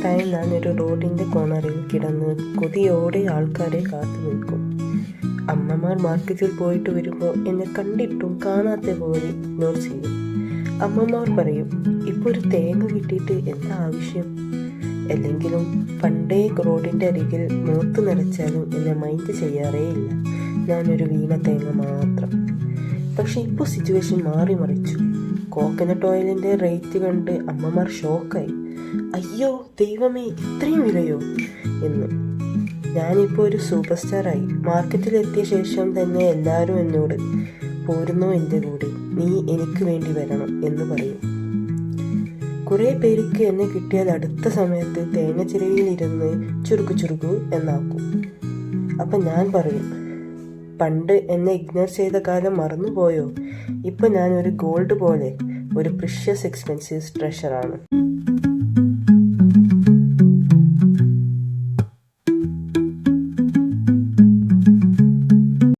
Time ഞാൻ ഒരു റോഡിൻ്റെ കോർണറിൽ കിടന്ന് കൊതിയോടെ ആൾക്കാരെ കാത്തു നിൽക്കും. അമ്മമാർ മാർക്കറ്റിൽ പോയിട്ട് വരുമ്പോൾ എന്നെ കണ്ടിട്ടും കാണാത്ത പോലെ ഇഗ്നോർ ചെയ്യും. അമ്മമാർ പറയും, ഇപ്പോൾ ഒരു തേങ്ങ കിട്ടിയിട്ട് എന്താ ആവശ്യം? അല്ലെങ്കിലും പണ്ടേ റോഡിൻ്റെ അരികിൽ മൂത്ത് നിറച്ചാലും എന്നെ മൈൻഡ് ചെയ്യാറേ ഇല്ല. ഞാനൊരു വീണ തേങ്ങ മാത്രം. പക്ഷെ ഇപ്പോൾ സിറ്റുവേഷൻ മാറി മറിച്ചു. കോക്കനട്ട് ഓയിലിൻ്റെ റേറ്റ് കണ്ട് അമ്മമാർ ഷോക്കായി. അയ്യോ ദൈവമേ, ഇത്രയും വിലയോ എന്ന്. ഞാനിപ്പോൾ ഒരു സൂപ്പർ സ്റ്റാറായി. മാർക്കറ്റിലെത്തിയ ശേഷം തന്നെ എല്ലാവരും എന്നോട്, പോരുന്നോ എൻ്റെ കൂടെ, നീ എനിക്ക് വേണ്ടി വരണം എന്ന് പറയും. കുറേ പേർക്ക് എന്നെ കിട്ടിയാൽ അടുത്ത സമയത്ത് തേങ്ങ ചിരവിയിലിരുന്ന് ചുരുക്കു ചുരുക്കു എന്നാക്കും. അപ്പം ഞാൻ പറയും, പണ്ട് എന്നെ ഇഗ്നോർ ചെയ്ത കാലം മറന്നുപോയോ? ഇപ്പം ഞാൻ ഒരു ഗോൾഡ് പോലെ, ഒരു പ്രിഷ്യസ് എക്സ്പെൻസീവ് ട്രഷറാണ്.